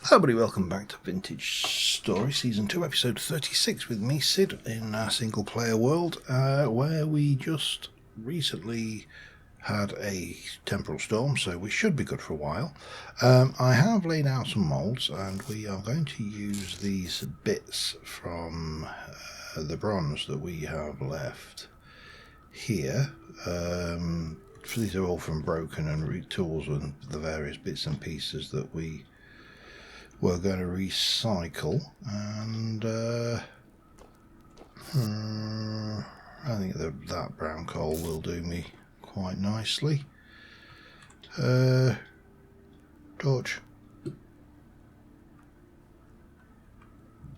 Hello everybody, welcome back to Vintage Story Season 2, Episode 36 with me, Sid, in our single player world, where we just recently had a temporal storm, so we should be good for a while. I have laid out some moulds, and we are going to use these bits from the bronze that we have left here. These are all from broken and retools and the various bits and pieces that we're going to recycle, and I think that brown coal will do me quite nicely.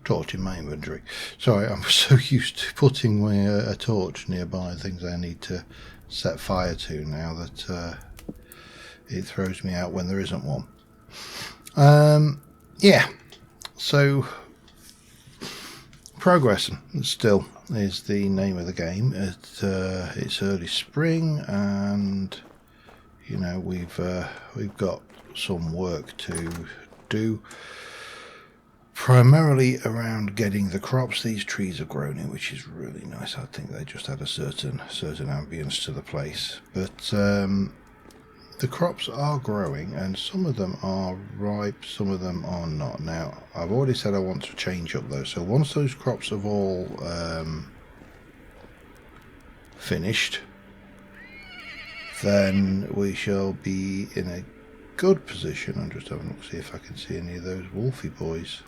Torch in my inventory. Sorry, I'm so used to putting a torch nearby things I need to set fire to now that it throws me out when there isn't one. Yeah, so progress still is the name of the game. It's early spring, and you know we've got some work to do, primarily around getting the crops these trees have grown in, which is really nice. I think they just had a certain ambience to the place, but the crops are growing, and some of them are ripe, some of them are not. Now, I've already said I want to change up those, so once those crops have all finished, then we shall be in a good position. I'm just having a look to see if I can see any of those wolfy boys.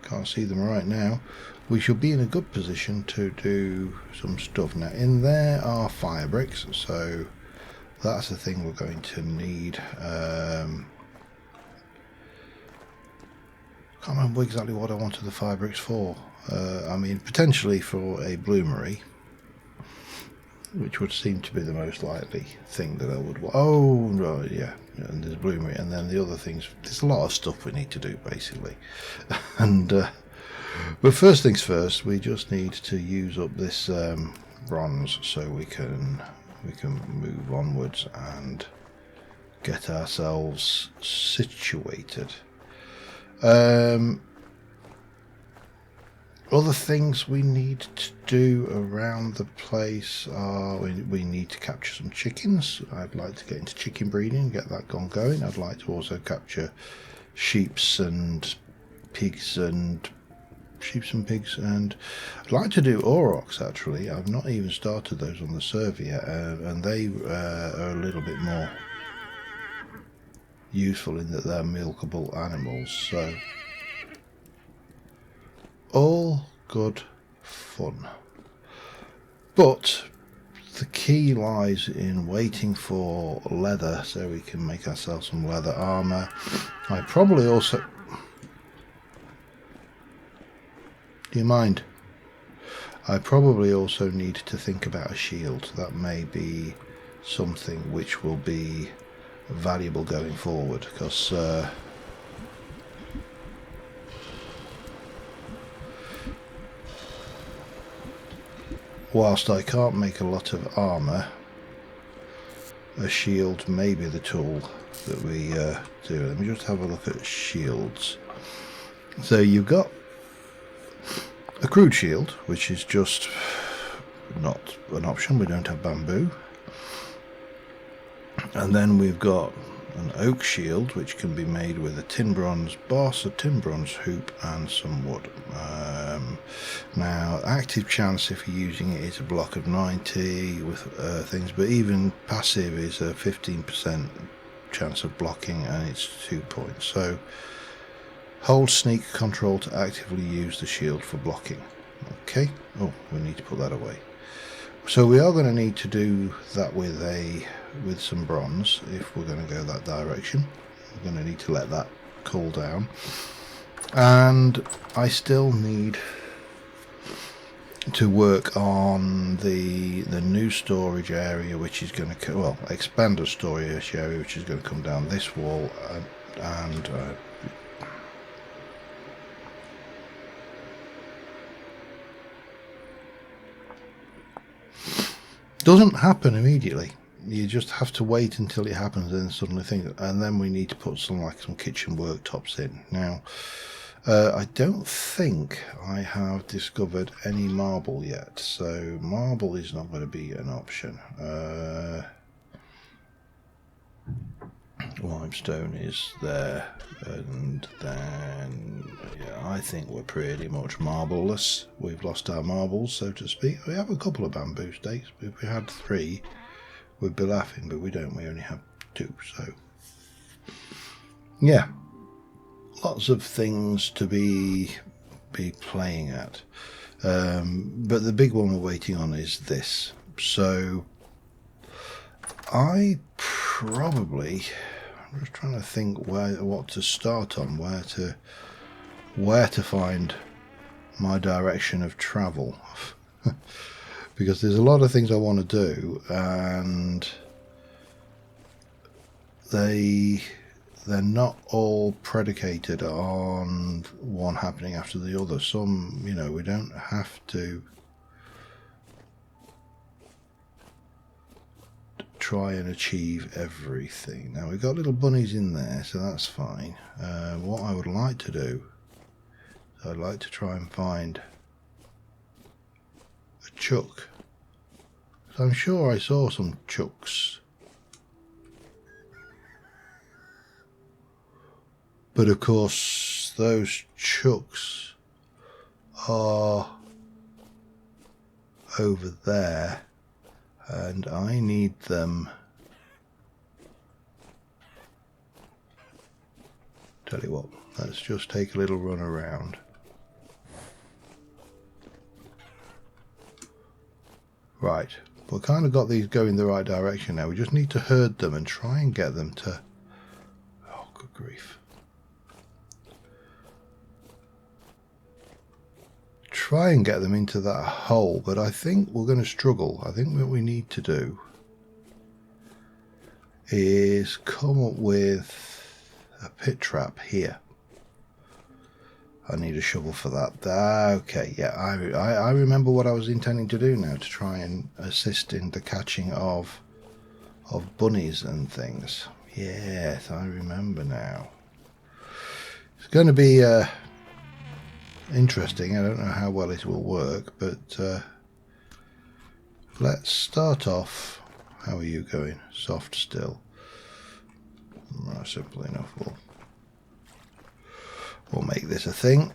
Can't see them right now. We shall be in a good position to do some stuff. Now, in there are fire bricks, so that's the thing we're going to need. Can't remember exactly what I wanted the fire bricks for. I mean, potentially for a bloomery, which would seem to be the most likely thing that I would want. Oh, right, yeah. And there's bloomery, and then the other things. There's a lot of stuff we need to do, basically. And but first things first, we just need to use up this bronze so we can move onwards and get ourselves situated. Other things we need to do around the place are we need to capture some chickens. I'd like to get into chicken breeding, get that going. I'd like to also capture sheeps and pigs, and I'd like to do aurochs. Actually, I've not even started those on the server yet, and they are a little bit more useful in that they're milkable animals. So all good fun, but the key lies in waiting for leather so we can make ourselves some leather armor. I probably also... Do you mind? I probably also need to think about a shield. That may be something which will be valuable going forward, because whilst I can't make a lot of armor, a shield may be the tool that we do. Let me just have a look at shields. So you've got a crude shield, which is just not an option. We don't have bamboo. And then we've got an oak shield, which can be made with a tin bronze boss, a tin bronze hoop, and some wood. Now, active chance if you're using it is a block of 90 with things, but even passive is a 15% chance of blocking, and it's 2 points. So hold sneak control to actively use the shield for blocking. Okay. Oh, we need to put that away. So we are going to need to do that with some bronze if we're going to go that direction. We're going to need to let that cool down, and I still need to work on the new storage area, which is going to expand a storage area, which is going to come down this wall, and doesn't happen immediately. you just have to wait until it happens, and suddenly think, and then we need to put some kitchen worktops in. Now, I don't think I have discovered any marble yet, so marble is not going to be an option. Limestone is there, and then yeah, I think we're pretty much marbleless. We've lost our marbles, so to speak. We have a couple of bamboo stakes. If we had 3, we'd be laughing, but we don't. We only have 2, so yeah, lots of things to be playing at. But the big one we're waiting on is this. So I'm just trying to think what to start on, where to find my direction of travel, because there's a lot of things I want to do, and they're not all predicated on one happening after the other. Some, we don't have to try and achieve everything. Now, we've got little bunnies in there, so that's fine. What I would like to do, I'd like to try and find a chook. So I'm sure I saw some chooks, but of course those chooks are over there, and I need them. Tell you what, let's just take a little run around. Right, we've kind of got these going the right direction now. We just need to herd them and try and get them to... Oh, good grief. Try and get them into that hole, but I think we're going to struggle. I think what we need to do is come up with a pit trap here. I need a shovel for that. Okay, yeah, I remember what I was intending to do now, to try and assist in the catching of bunnies and things. Yes, I remember now. It's going to be interesting. I don't know how well it will work, but let's start off. How are you going? Soft still. Right, simple enough. We'll make this a thing.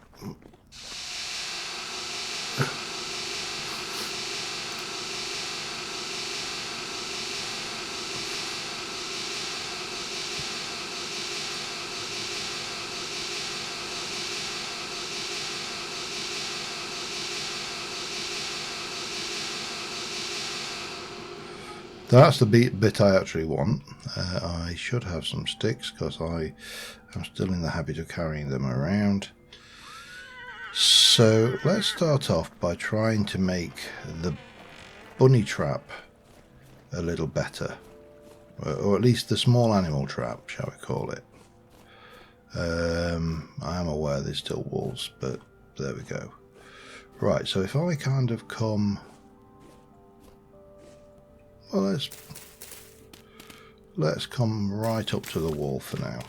That's the bit I actually want. I should have some sticks because I am still in the habit of carrying them around. So let's start off by trying to make the bunny trap a little better, or at least the small animal trap, shall we call it. I am aware there's still wolves, but there we go. Right, so if I kind of come... Well, let's come right up to the wall for now.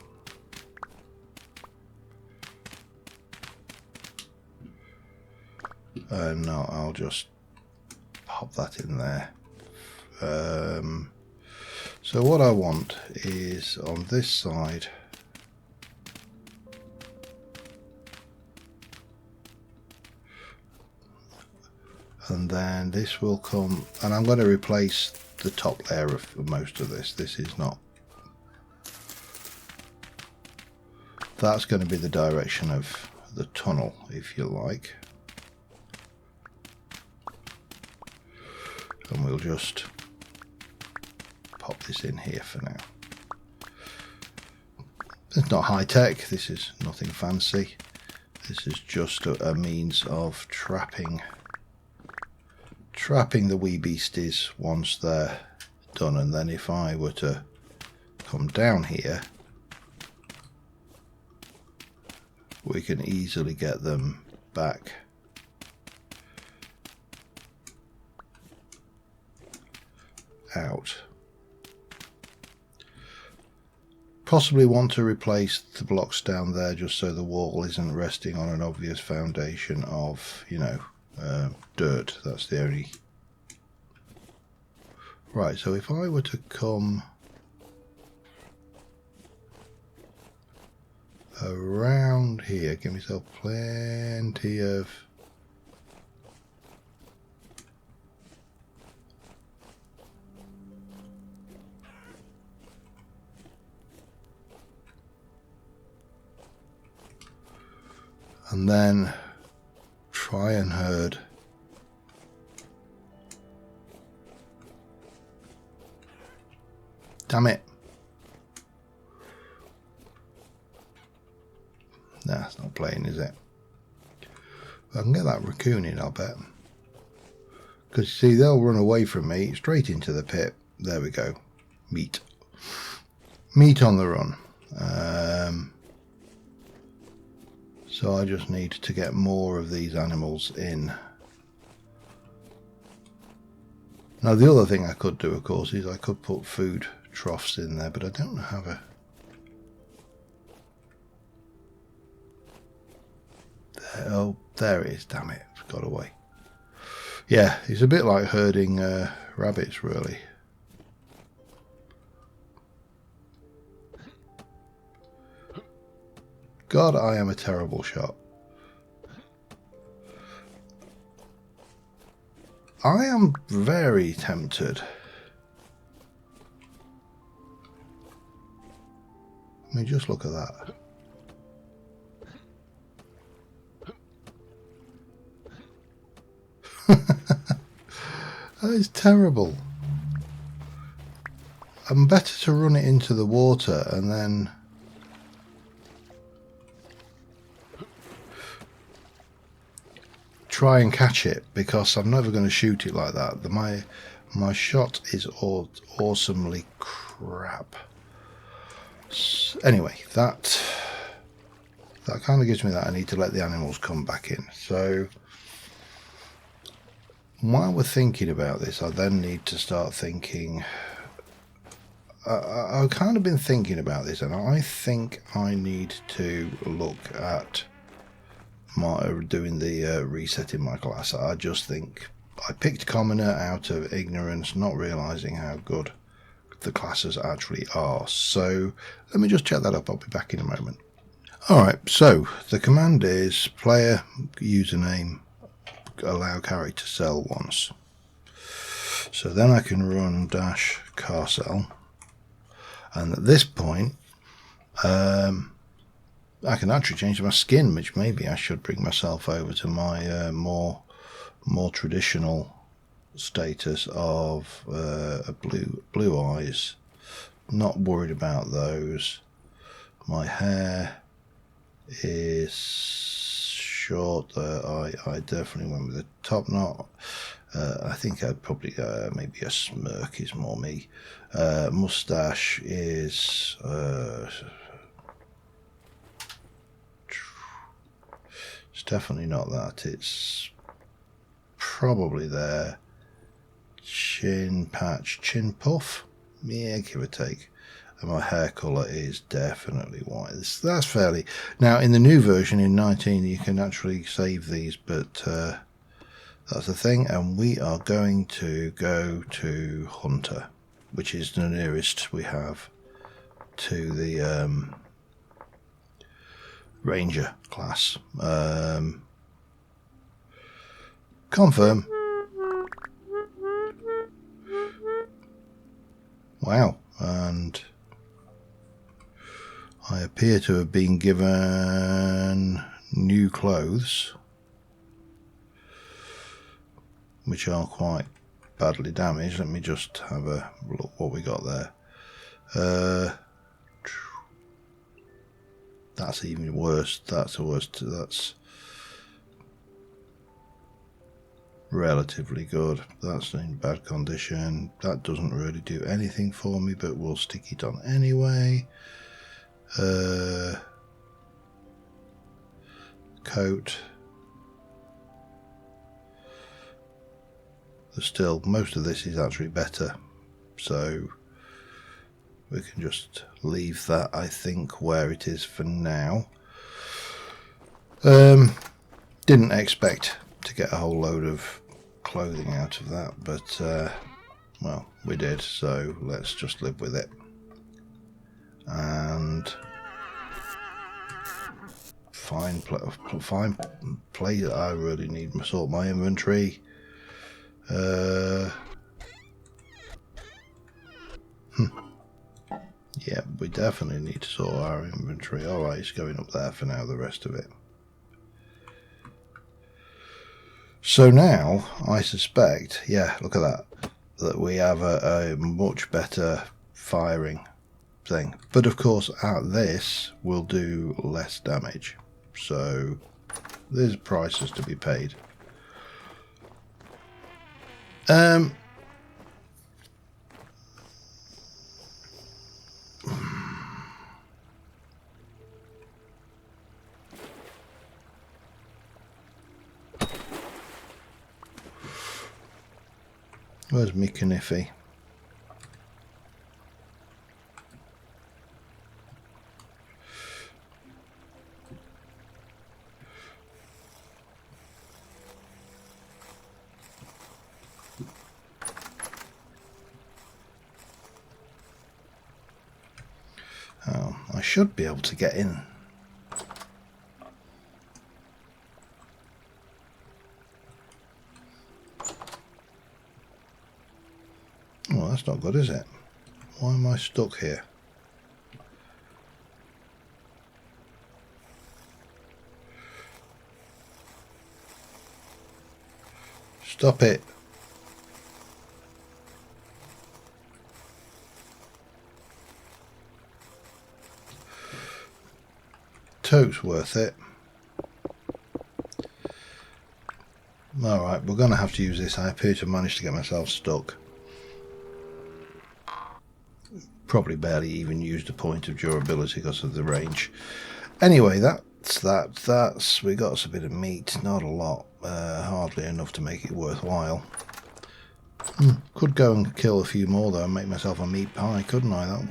No, I'll just pop that in there. So what I want is on this side, and then this will come, and I'm going to replace the top layer of most of this. This is not... That's going to be the direction of the tunnel, if you like. And we'll just pop this in here for now. It's not high tech, this is nothing fancy. This is just a means of trapping the wee beasties once they're done, and then if I were to come down here, we can easily get them back out. possibly want to replace the blocks down there just so the wall isn't resting on an obvious foundation of, you know, dirt. That's the only... Right, so if I were to come around here, give myself plenty of... and then try and herd damn it. Nah, it's not playing, is it? But I can get that raccoon in, I'll bet. Because, see, they'll run away from me straight into the pit. There we go. Meat. Meat on the run. So I just need to get more of these animals in. Now, the other thing I could do, of course, is I could put food troughs in there, but I don't have a... Oh, there it is, damn it, it's got away. Yeah, it's a bit like herding rabbits, really. God, I am a terrible shot. I am very tempted. I mean, just look at that. That is terrible. I'm better to run it into the water and then try and catch it, because I'm never going to shoot it like that. My shot is awesomely crap. Anyway, that kind of gives me that I need to let the animals come back in. So while we're thinking about this, I then need to start thinking. I've kind of been thinking about this, and I think I need to look at doing the resetting my class. I just think I picked commoner out of ignorance, not realizing how good the classes actually are. So let me just check that up. I'll be back in a moment. Alright, so the command is player username allow character sell once. So then I can run dash car sell, and at this point I can actually change my skin, which maybe I should bring myself over to my more traditional status of blue eyes. Not worried about those. My hair is short. I definitely went with a top knot. I think I'd probably maybe a smirk is more me. Mustache is it's definitely not that. It's probably there. Chin patch, chin puff. Yeah, give or take. And my hair colour is definitely white. That's fairly... Now, in the new version, in 19, you can actually save these, but that's the thing. And we are going to go to Hunter, which is the nearest we have to the Ranger class. Confirm. Wow. And I appear to have been given new clothes, which are quite badly damaged. Let me just have a look what we got there. That's even worse. That's the worst. That's relatively good. That's in bad condition. That doesn't really do anything for me, but we'll stick it on anyway. Coat. Still, most of this is actually better. So we can just leave that, I think, where it is for now. Didn't expect to get a whole load of clothing out of that, but well, we did, so let's just live with it. And fine play. I really need to sort my inventory. Yeah, we definitely need to sort our inventory. Alright, it's going up there for now, the rest of it. So now, I suspect, yeah, look at that we have a much better firing thing. But of course, at this, we'll do less damage. So, there's prices to be paid. Where's me Kniffy? Oh, I should be able to get in. Well, that's not good, is it? Why am I stuck here? Stop it. Totes worth it. Alright, we're going to have to use this. I appear to have managed to get myself stuck. Probably barely even used a point of durability because of the range. Anyway, that's we got us a bit of meat, not a lot, hardly enough to make it worthwhile. Could go and kill a few more though and make myself a meat pie, couldn't I? That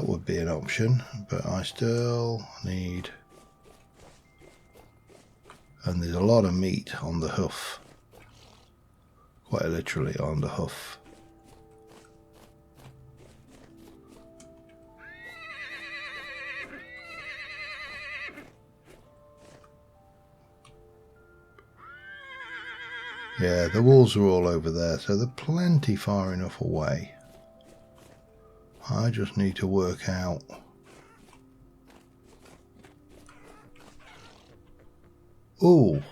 would be an option, but I still need, and there's a lot of meat on the hoof, quite literally on the hoof. Yeah, the walls are all over there, so they're plenty far enough away. I just need to work out. Ooh.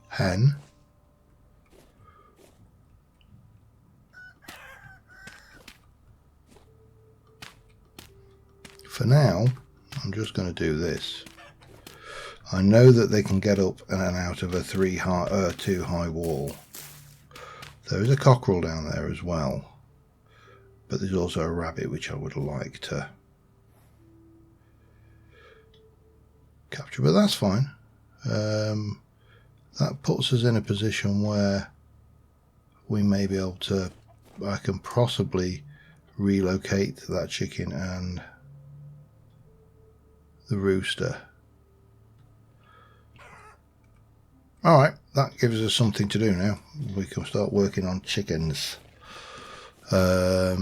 Hen. For now, I'm just going to do this. I know that they can get up and out of a 2 high wall. There is a cockerel down there as well, but there's also a rabbit which I would like to capture, but that's fine. That puts us in a position where we may be able to, I can possibly relocate that chicken and the rooster. Alright, that gives us something to do now. We can start working on chickens. I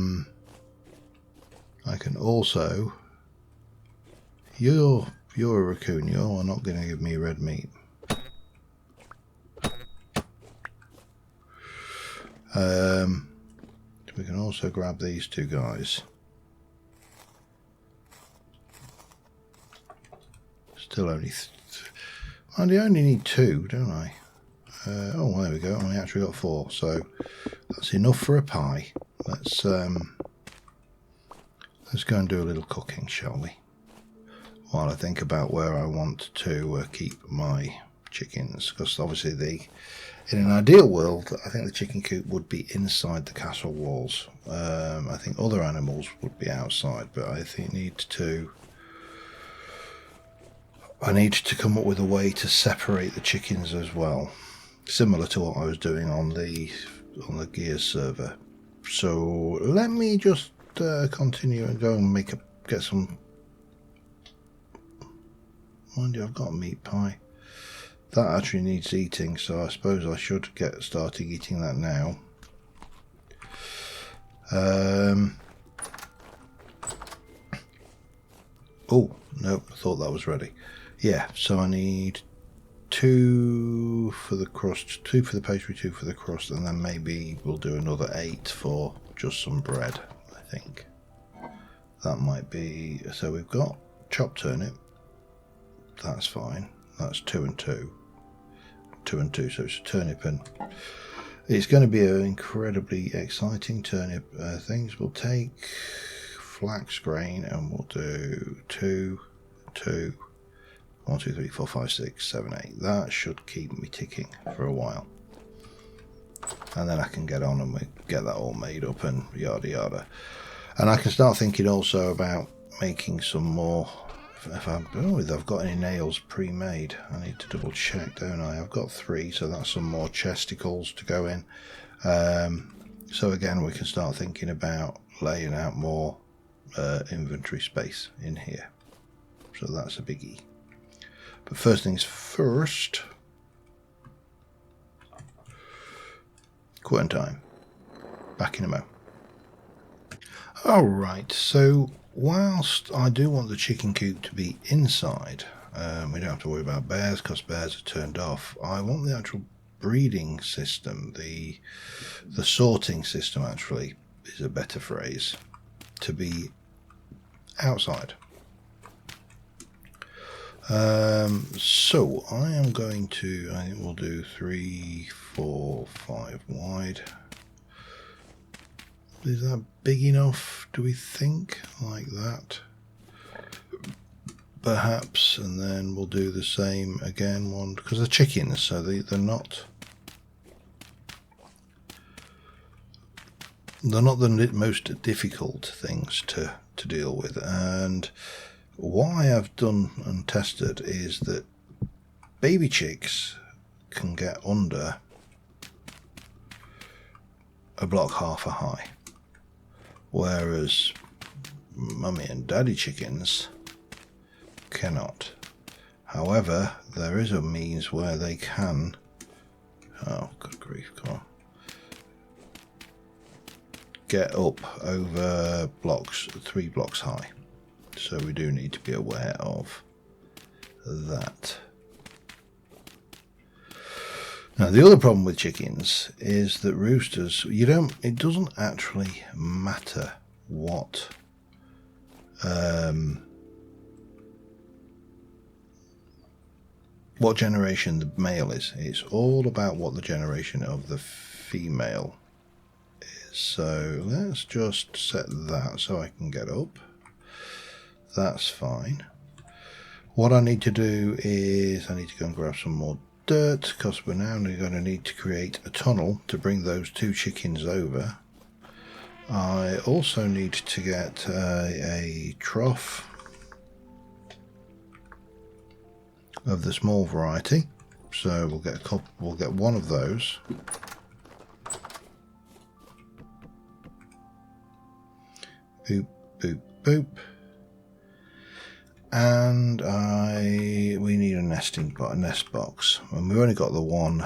can also, you're a raccoon, you're not going to give me red meat. We can also grab these two guys. Still only I only need 2, don't I? Oh, there we go. I only actually got 4, so that's enough for a pie. Let's go and do a little cooking, shall we? while I think about where I want to keep my chickens, because obviously in an ideal world, I think the chicken coop would be inside the castle walls. I think other animals would be outside, but I think I need to come up with a way to separate the chickens as well, similar to what I was doing on the Gears server. So let me just continue and go and get some. Mind you, I've got a meat pie. That actually needs eating, so I suppose I should get started eating that now. Oh, no, I thought that was ready. Yeah, so I need 2 for the crust, 2 for the pastry, 2 for the crust, and then maybe we'll do another 8 for just some bread, I think. That might be... So we've got chopped turnip. That's fine. That's 2 and 2. 2 and 2, so it's a turnip, and it's going to be an incredibly exciting turnip. Things we'll take flax grain, and we'll do 2, 2, 1, 2, 3, 4, 5, 6, 7, 8. That should keep me ticking for a while, and then I can get on and get that all made up and yada yada. And I can start thinking also about making some more. If I've got any nails pre-made, I need to double check, don't I? I've got 3, so that's some more chesticles to go in. So again, we can start thinking about laying out more inventory space in here. So that's a biggie. But first things first, quitting time. Back in a mo. Alright, so whilst I do want the chicken coop to be inside, we don't have to worry about bears because bears are turned off. I want the actual breeding system, the sorting system actually is a better phrase, to be outside. So I am going to, I think we'll do 3, 4, 5 wide. Is that big enough, do we think? Like that? Perhaps, and then we'll do the same again, one, because they're chickens, so they're not the most difficult things to deal with. And what I have done and tested is that baby chicks can get under a block half a high, whereas mummy and daddy chickens cannot. However, there is a means where they can, oh good grief, come on, get up over blocks 3 blocks high. So we do need to be aware of that. Now the other problem with chickens is that roosters, it doesn't actually matter what generation the male is. It's all about what the generation of the female is. So let's just set that so I can get up. That's fine. What I need to do is I need to go and grab some more dirt, because we're now going to need to create a tunnel to bring those 2 chickens over. I also need to get a trough of the small variety, so we'll get a couple. We'll get one of those. Boop, boop, boop. And we need a nest box, and we've only got the one.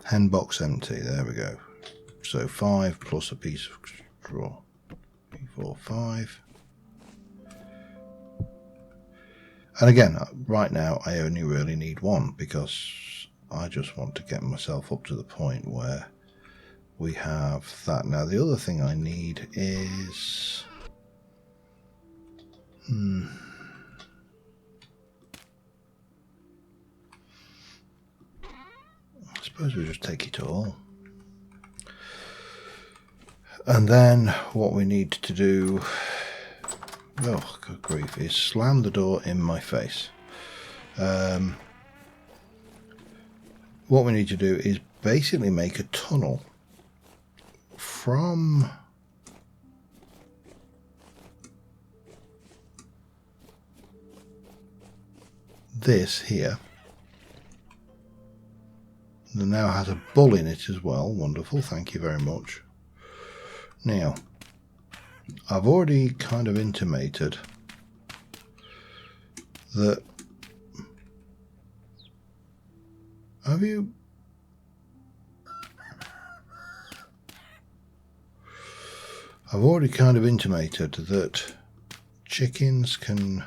Hen box empty. There we go. So 5 plus a piece of straw. 3, 4, 5. And again, right now I only really need 1 because I just want to get myself up to the point where we have that. Now the other thing I need is I suppose we just take it all. And then what we need to do, oh good grief, is slam the door in my face. What we need to do is basically make a tunnel from this here. That now has a bull in it as well. Wonderful, thank you very much. Now, I've already kind of intimated that. Have you? I've already kind of intimated that chickens can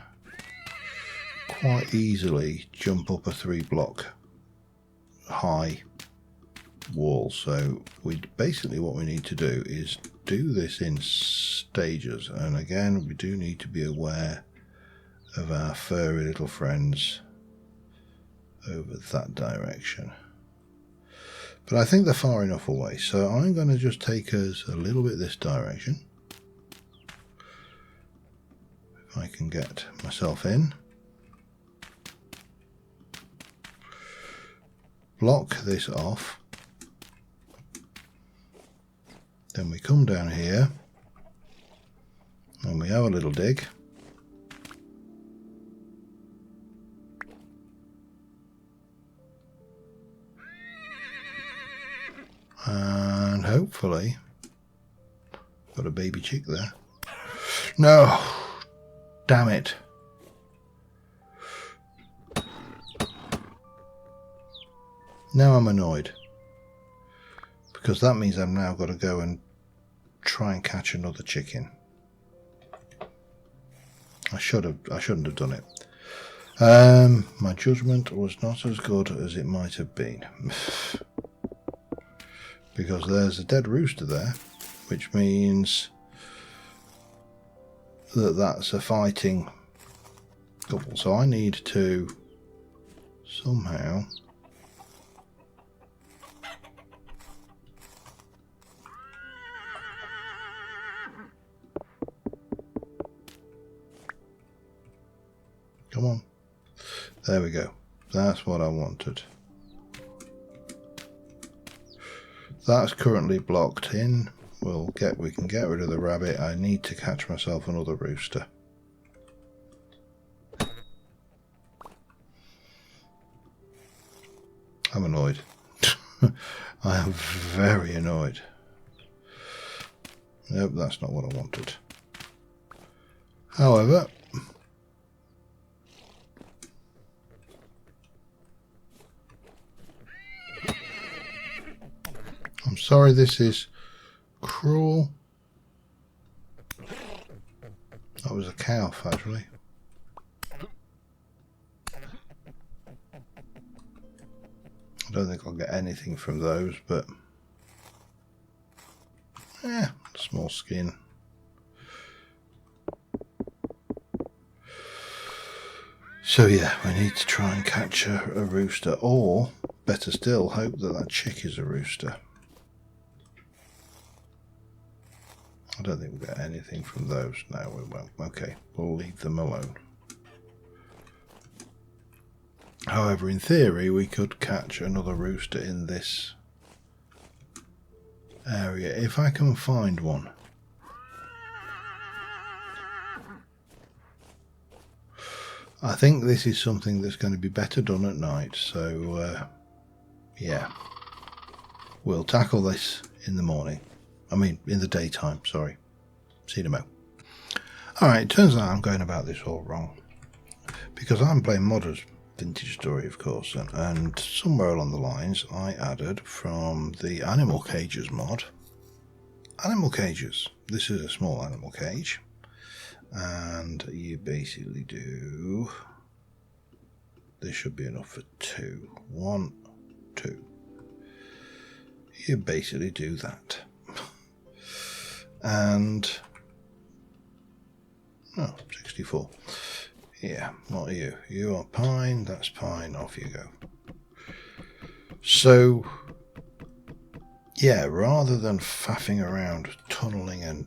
quite easily jump up a 3-block high wall. So basically what we need to do is do this in stages. And again, we do need to be aware of our furry little friends over that direction. But I think they're far enough away, so I'm going to just take us a little bit this direction. If I can get myself in. Block this off. Then we come down here and we have a little dig. And hopefully got a baby chick there. No, damn it. Now I'm annoyed because that means I've now got to go and try and catch another chicken. I shouldn't have done it. My judgment was not as good as it might have been. Because there's a dead rooster there, which means that that's a fighting couple. So I need to somehow come on. There we go. That's what I wanted. That's currently blocked in. We can get rid of the rabbit. I need to catch myself another rooster. I'm annoyed. I am very annoyed. Nope, that's not what I wanted. However, I'm sorry this is cruel. That was a calf, actually. I don't think I'll get anything from those, but small skin. So yeah, we need to try and catch a rooster, or better still, hope that that chick is a rooster. I don't think we'll get anything from those. No, we won't. Okay, we'll leave them alone. However, in theory, we could catch another rooster in this area, if I can find one. I think this is something that's going to be better done at night, so yeah. We'll tackle this in the morning. I mean, in the daytime, sorry. See you tomorrow. Alright, it turns out I'm going about this all wrong. Because I'm playing Modder's Vintage Story, of course, and somewhere along the lines I added from the Animal Cages mod. Animal cages. This is a small animal cage. And you basically do... This should be enough for 2. 1, 2. You basically do that. And 64. Yeah, what are you? You are pine, that's pine, off you go. So yeah, rather than faffing around tunnelling and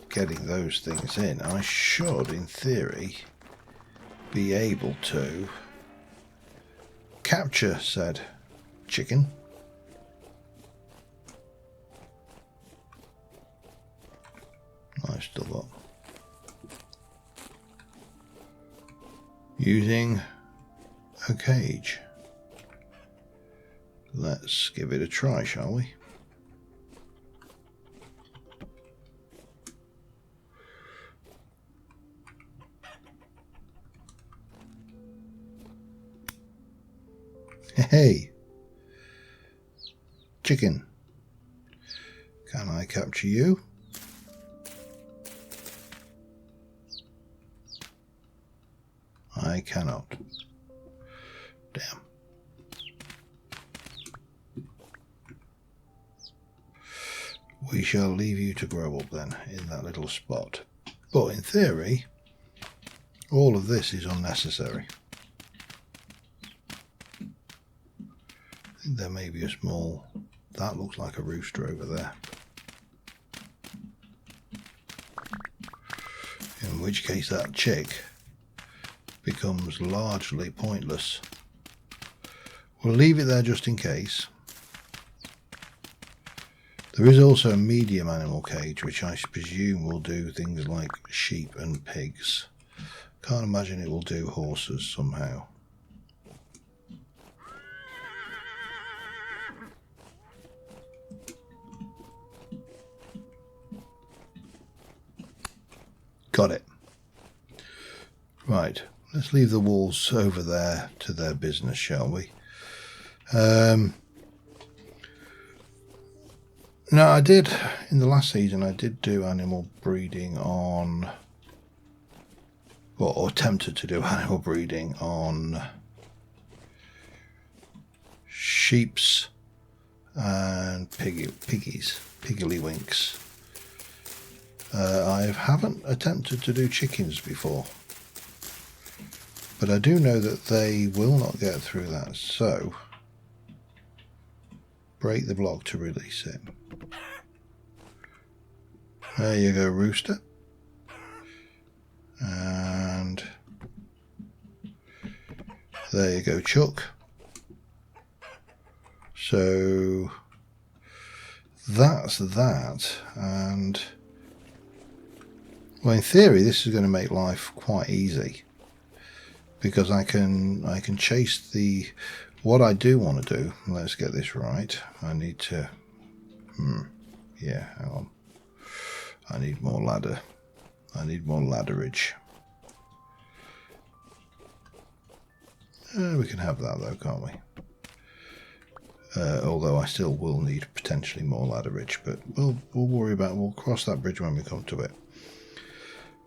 getting those things in, I should, in theory, be able to capture said chicken. I've still got using a cage. Let's give it a try, shall we? Hey, chicken, can I capture you? I cannot. Damn. We shall leave you to grow up then in that little spot. But in theory, all of this is unnecessary. I think there may be a small... That looks like a rooster over there. In which case that chick becomes largely pointless. We'll leave it there just in case. There is also a medium animal cage, which I presume will do things like sheep and pigs. Can't imagine it will do horses somehow. Got it. Right, let's leave the wolves over there to their business, shall we? Now, I did, in the last season, I did do animal breeding on, or attempted to do animal breeding on sheeps and piggly-winks. I haven't attempted to do chickens before, but I do know that they will not get through that, so break the block to release it. There you go, rooster. And there you go, chook. So that's that. And well, in theory, this is going to make life quite easy, because I can chase the... What I do want to do, let's get this right. I need to... yeah, hang on. I need more ladder. I need more ladderage. We can have that though, can't we? Although I still will need potentially more ladderage, but we'll cross that bridge when we come to it.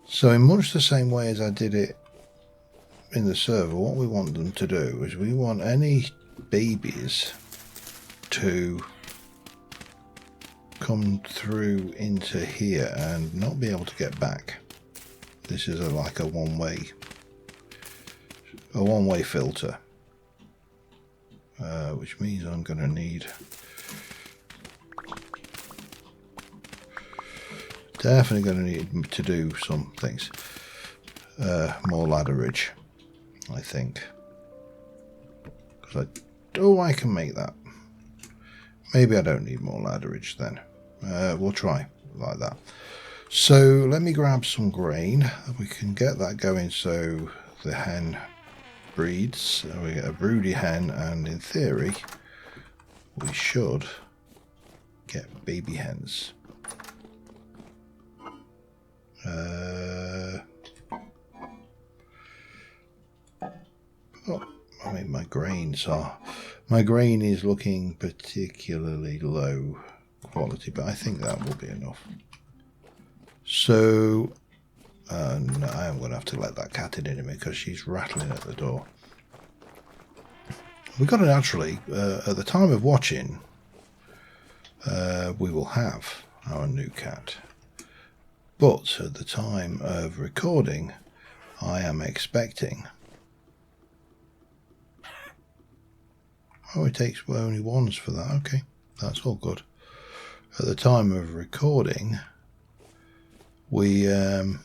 So in much the same way as I did it in the server, what we want them to do is we want any babies to come through into here and not be able to get back. This is like a one-way filter, which means I'm going to need definitely going to need to do some things. More ladderage, I think, because I can make that. Maybe I don't need more ladderage then. We'll try like that. So let me grab some grain. We can get that going so the hen breeds. So we get a broody hen, and in theory we should get baby hens. I mean, my grain is looking particularly low quality, but I think that will be enough. So no, I am going to have to let that cat in a minute because she's rattling at the door. We've got to naturally, at the time of watching, we will have our new cat. But at the time of recording, I am expecting... Oh, it takes only ones for that. Okay, that's all good. At the time of recording, we're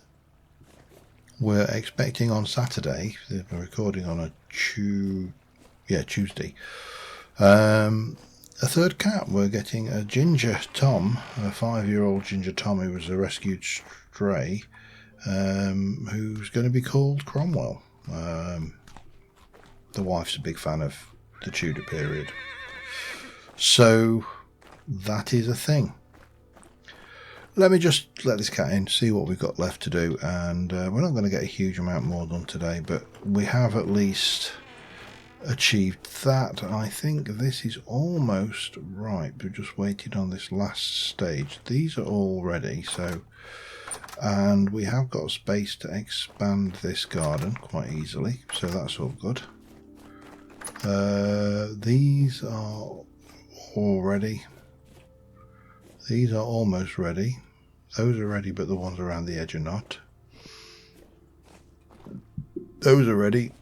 expecting on Saturday. We're recording on a Tuesday. A third cat. We're getting a Ginger Tom, a 5-year-old Ginger Tom who was a rescued stray, who's going to be called Cromwell. The wife's a big fan of the Tudor period. So that is a thing. Let me just let this cat in, see what we've got left to do, and we're not going to get a huge amount more done today, but we have at least achieved that. I think this is almost right. We're just waiting on this last stage. These are all ready, so, and we have got space to expand this garden quite easily, so that's all good. These are all ready. These are almost ready. Those are ready, but the ones around the edge are not. Those are ready.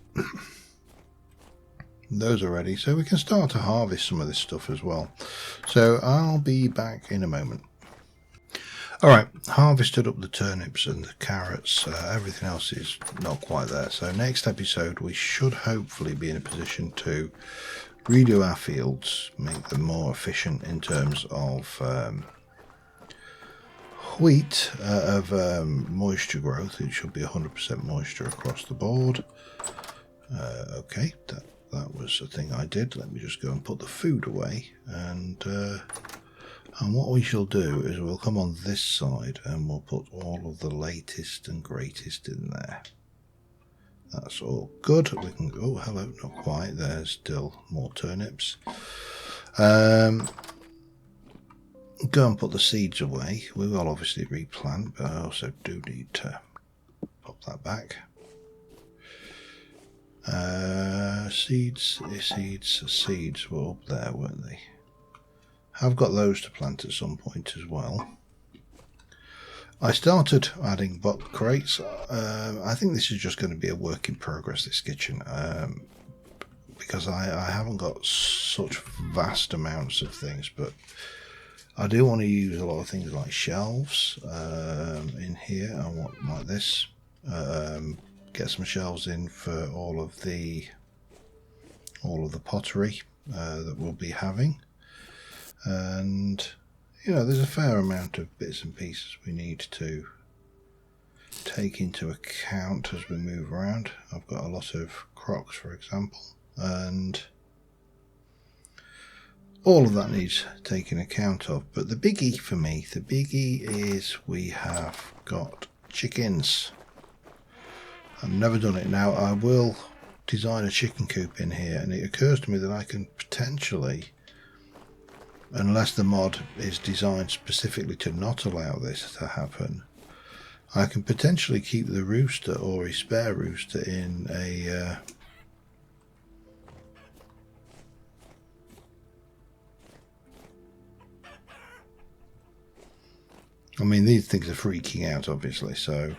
Those are ready, so we can start to harvest some of this stuff as well. So I'll be back in a moment. Alright, harvested up the turnips and the carrots. Everything else is not quite there. So next episode we should hopefully be in a position to redo our fields, make them more efficient in terms of wheat, moisture growth. It should be 100% moisture across the board. Okay, that was a thing I did. Let me just go and put the food away, and what we shall do is we'll come on this side and we'll put all of the latest and greatest in there. That's all good. We can go, oh hello, not quite, there's still more turnips. Go and put the seeds away. We will obviously replant, but I also do need to pop that back. Seeds were up there, weren't they? I've got those to plant at some point as well. I started adding box crates. I think this is just going to be a work in progress, this kitchen, because I haven't got such vast amounts of things, but I do want to use a lot of things like shelves in here. I want like this. Get some shelves in for all of the pottery that we'll be having, and there's a fair amount of bits and pieces we need to take into account as we move around. I've got a lot of crocks, for example, and all of that needs taking account of. But the biggie for me, is we have got chickens. I've never done it. Now I will design a chicken coop in here, and it occurs to me that I can potentially, unless the mod is designed specifically to not allow this to happen, I can potentially keep the rooster or a spare rooster in a I mean, these things are freaking out obviously, so,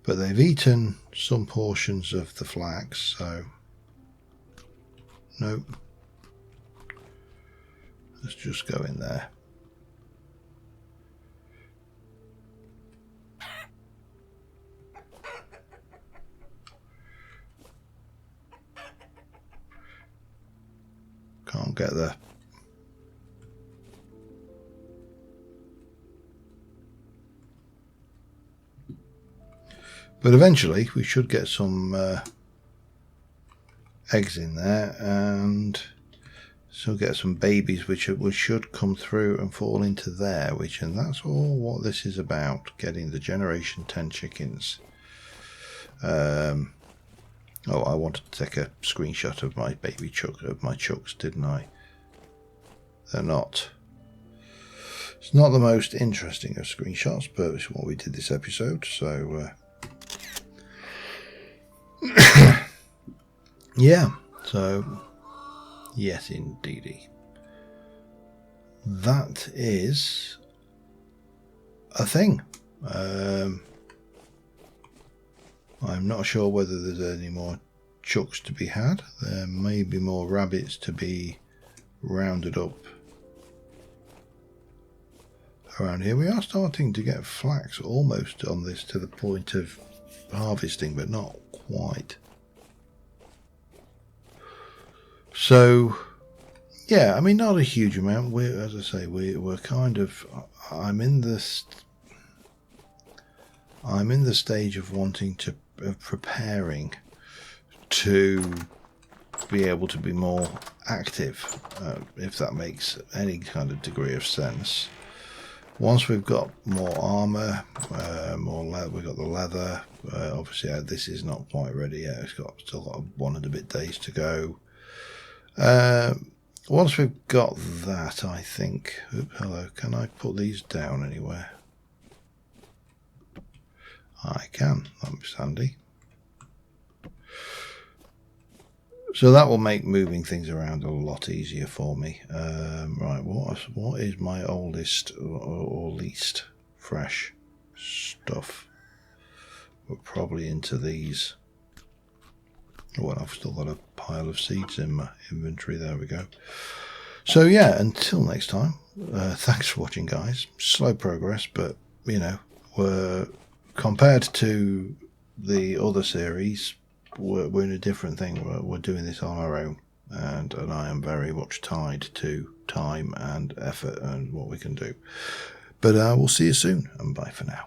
but they've eaten some portions of the flax, so nope. Let's just go in there. Can't get there. But eventually we should get some eggs in there, and so get some babies which should come through and fall into there, and that's all what this is about, getting the generation 10 chickens. Oh, I wanted to take a screenshot of my baby chooks, didn't I? They're not. It's not the most interesting of screenshots, but it's what we did this episode, so yeah, so yes indeedy. That is a thing. I'm not sure whether there's any more chooks to be had. There may be more rabbits to be rounded up around here. We are starting to get flax almost on this to the point of harvesting, but not quite. So yeah, I mean, not a huge amount. We're, as I say, we're kind of. I'm in the stage of wanting to preparing to be able to be more active, if that makes any kind of degree of sense. Once we've got more armor, more leather, we've got the leather. Obviously, this is not quite ready yet. It's still got 1 and a bit days to go. Once we've got that, I think... Oops, hello, can I put these down anywhere? I can, that's handy. So that will make moving things around a lot easier for me. Right, what is my oldest or least fresh stuff? We're probably into these. Well, I've still got a pile of seeds in my inventory. There we go. So yeah, until next time, thanks for watching, guys. Slow progress, but you know, compared to the other series, we're in a different thing. We're doing this on our own, and I am very much tied to time and effort and what we can do. But we'll see you soon, and bye for now.